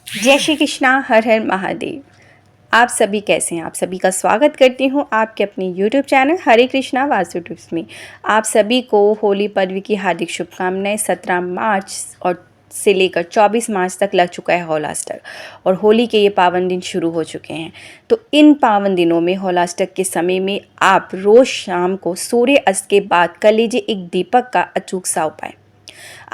जय श्री कृष्णा, हर हर महादेव। आप सभी कैसे हैं? आप सभी का स्वागत करती हूँ आपके अपने यूट्यूब चैनल हरे कृष्णा वासु टिप्स में। आप सभी को होली पर्व की हार्दिक शुभकामनाएं। 17 मार्च और से लेकर 24 मार्च तक लग चुका है होलाष्टक और होली के ये पावन दिन शुरू हो चुके हैं। तो इन पावन दिनों में होलाष्टक के समय में आप रोज़ शाम को सूर्य अस्त के बाद कर लीजिए एक दीपक का अचूक सा उपाय।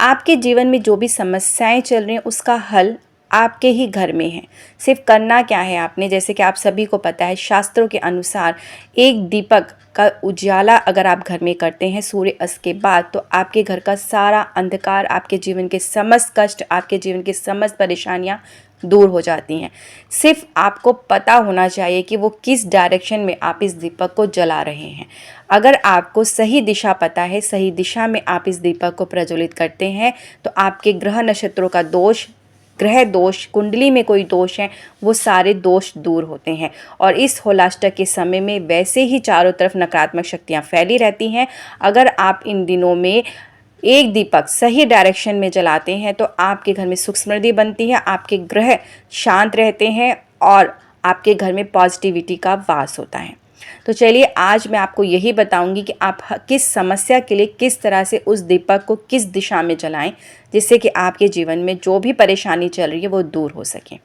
आपके जीवन में जो भी समस्याएं चल रही हैं उसका हल आपके ही घर में है। सिर्फ करना क्या है आपने, जैसे कि आप सभी को पता है शास्त्रों के अनुसार एक दीपक का उजाला अगर आप घर में करते हैं सूर्य अस्त के बाद तो आपके घर का सारा अंधकार, आपके जीवन के समस्त कष्ट, आपके जीवन की समस्त परेशानियां दूर हो जाती हैं। सिर्फ आपको पता होना चाहिए कि वो किस डायरेक्शन में आप इस दीपक को जला रहे हैं। अगर आपको सही दिशा पता है, सही दिशा में आप इस दीपक को प्रज्वलित करते हैं तो आपके ग्रह नक्षत्रों का दोष, ग्रह दोष, कुंडली में कोई दोष हैं, वो सारे दोष दूर होते हैं। और इस होलाष्टक के समय में वैसे ही चारों तरफ नकारात्मक शक्तियाँ फैली रहती हैं। अगर आप इन दिनों में एक दीपक सही डायरेक्शन में जलाते हैं तो आपके घर में सुख समृद्धि बनती है, आपके ग्रह शांत रहते हैं और आपके घर में पॉजिटिविटी का वास होता है। तो चलिए आज मैं आपको यही बताऊंगी कि आप किस समस्या के लिए किस तरह से उस दीपक को किस दिशा में जलाएं जिससे कि आपके जीवन में जो भी परेशानी चल रही है वो दूर हो सके।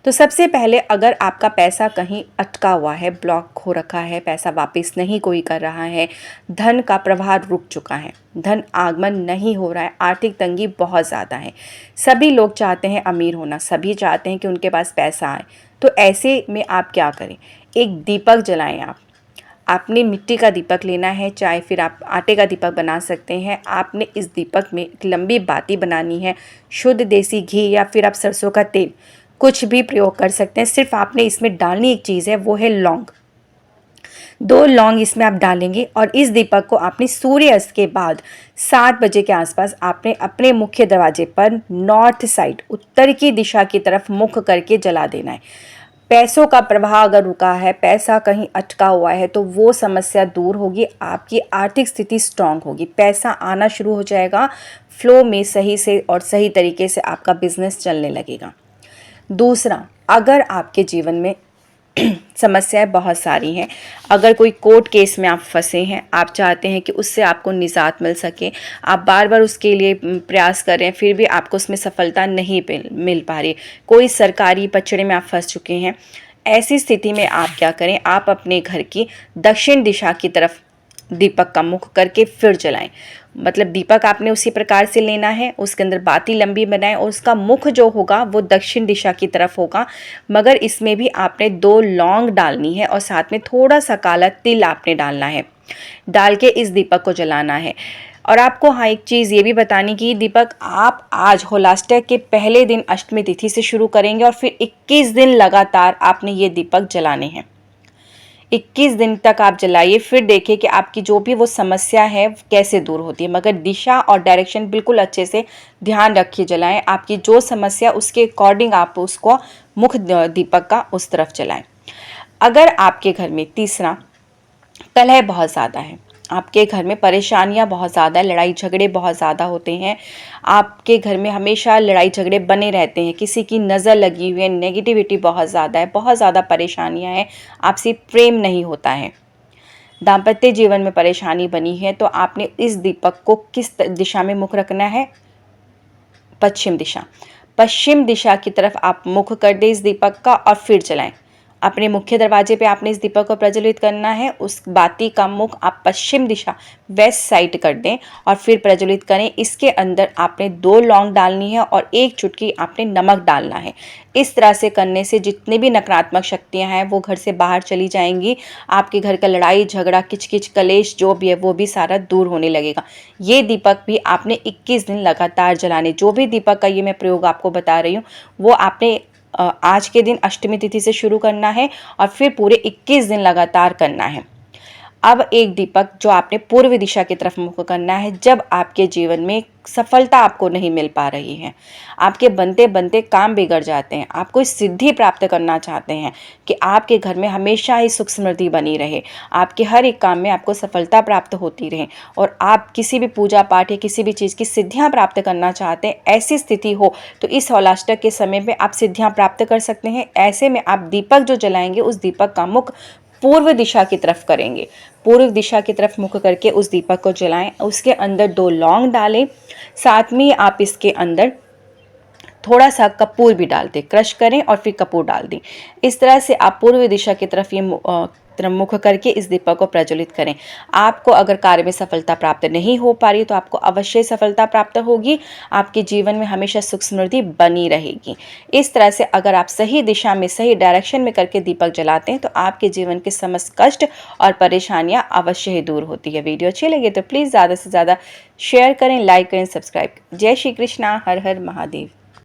तो सबसे पहले अगर आपका पैसा कहीं अटका हुआ है, ब्लॉक हो रखा है, पैसा वापस नहीं कोई कर रहा है, धन का प्रवाह रुक चुका है, धन आगमन नहीं हो रहा है, आर्थिक तंगी बहुत ज़्यादा है, सभी लोग चाहते हैं अमीर होना, सभी चाहते हैं कि उनके पास पैसा आए, तो ऐसे में आप क्या करें? एक दीपक जलाएं। आपने मिट्टी का दीपक लेना है, चाहे फिर आप आटे का दीपक बना सकते हैं। आपने इस दीपक में एक लंबी बाती बनानी है, शुद्ध देसी घी या फिर आप सरसों का तेल कुछ भी प्रयोग कर सकते हैं। सिर्फ आपने इसमें डालनी एक चीज़ है, वो है लौंग। 2 लौंग इसमें आप डालेंगे और इस दीपक को आपने सूर्य अस्त के बाद 7 बजे के आसपास आपने अपने मुख्य दरवाजे पर नॉर्थ साइड, उत्तर की दिशा की तरफ मुख करके जला देना है। पैसों का प्रवाह अगर रुका है, पैसा कहीं अटका हुआ है तो वो समस्या दूर होगी, आपकी आर्थिक स्थिति स्ट्रांग होगी, पैसा आना शुरू हो जाएगा, फ्लो में सही से और सही तरीके से आपका बिजनेस चलने लगेगा। दूसरा, अगर आपके जीवन में समस्याएं बहुत सारी हैं, अगर कोई कोर्ट केस में आप फंसे हैं, आप चाहते हैं कि उससे आपको निजात मिल सके, आप बार बार उसके लिए प्रयास कर रहे हैं फिर भी आपको उसमें सफलता नहीं मिल पा रही, कोई सरकारी पचड़े में आप फंस चुके हैं, ऐसी स्थिति में आप क्या करें? आप अपने घर की दक्षिण दिशा की तरफ दीपक का मुख करके फिर जलाएं। मतलब दीपक आपने उसी प्रकार से लेना है, उसके अंदर बाती लंबी बनाएं और उसका मुख जो होगा वो दक्षिण दिशा की तरफ होगा, मगर इसमें भी आपने 2 लौंग डालनी है और साथ में थोड़ा सा काला तिल आपने डालना है, डाल के इस दीपक को जलाना है। और आपको हाँ एक चीज़ ये भी बतानी कि दीपक आप आज होलाष्टक के पहले दिन अष्टमी तिथि से शुरू करेंगे और फिर 21 दिन लगातार आपने ये दीपक जलाने हैं। 21 दिन तक आप जलाइए, फिर देखिए कि आपकी जो भी वो समस्या है कैसे दूर होती है, मगर दिशा और डायरेक्शन बिल्कुल अच्छे से ध्यान रखिए, जलाएं। आपकी जो समस्या उसके अकॉर्डिंग आप उसको मुख दीपक का उस तरफ जलाएं। अगर आपके घर में तीसरा, कलह बहुत ज़्यादा है, आपके घर में परेशानियां बहुत ज़्यादा है, लड़ाई झगड़े बहुत ज़्यादा होते हैं, आपके घर में हमेशा लड़ाई झगड़े बने रहते हैं, किसी की नज़र लगी हुई है, नेगेटिविटी बहुत ज़्यादा है, बहुत ज़्यादा परेशानियां हैं, आपसे प्रेम नहीं होता है, दाम्पत्य जीवन में परेशानी बनी है, तो आपने इस दीपक को किस दिशा में मुख रखना है? पश्चिम दिशा। पश्चिम दिशा की तरफ आप मुख कर दें इस दीपक का और फिर जलाएं। अपने मुख्य दरवाजे पे आपने इस दीपक को प्रज्वलित करना है, उस बाती का मुख आप पश्चिम दिशा वेस्ट साइड कर दें और फिर प्रज्वलित करें। इसके अंदर आपने 2 लौंग डालनी है और 1 चुटकी आपने नमक डालना है। इस तरह से करने से जितनी भी नकारात्मक शक्तियां हैं वो घर से बाहर चली जाएंगी, आपके घर का लड़ाई झगड़ा किचकिच कलेश जो भी है वो भी सारा दूर होने लगेगा। ये दीपक भी आपने 21 दिन लगातार जलाने। जो भी दीपक का ये मैं प्रयोग आपको बता रही हूँ वो आपने आज के दिन अष्टमी तिथि से शुरू करना है और फिर पूरे 21 दिन लगातार करना है। अब एक दीपक जो आपने पूर्व दिशा की तरफ मुख करना है जब आपके जीवन में सफलता आपको नहीं मिल पा रही है, आपके बनते बनते काम बिगड़ जाते हैं, आप कोई सिद्धि प्राप्त करना चाहते हैं कि आपके घर में हमेशा ही सुख समृद्धि बनी रहे, आपके हर एक काम में आपको सफलता प्राप्त होती रहे और आप किसी भी पूजा पाठ या किसी भी चीज़ की सिद्धियां प्राप्त करना चाहते हैं, ऐसी स्थिति हो तो इस हौलाष्टक के समय में आप सिद्धियां प्राप्त कर सकते हैं। ऐसे में आप दीपक जो जलाएंगे उस दीपक का मुख पूर्व दिशा की तरफ करेंगे। पूर्व दिशा की तरफ मुख करके उस दीपक को जलाएं, उसके अंदर 2 लौंग डालें, साथ में आप इसके अंदर थोड़ा सा कपूर भी डाल दें, क्रश करें और फिर कपूर डाल दें। इस तरह से आप पूर्व दिशा की तरफ तरफ मुख करके इस दीपक को प्रज्वलित करें। आपको अगर कार्य में सफलता प्राप्त नहीं हो पा रही तो आपको अवश्य सफलता प्राप्त होगी, आपके जीवन में हमेशा सुख समृद्धि बनी रहेगी। इस तरह से अगर आप सही दिशा में सही डायरेक्शन में करके दीपक जलाते हैं तो आपके जीवन के समस्त कष्ट और परेशानियां अवश्य ही दूर होती है। वीडियो अच्छी लगे तो प्लीज़ ज़्यादा से ज़्यादा शेयर करें, लाइक करें, सब्सक्राइब करें। जय श्री कृष्णा, हर हर महादेव।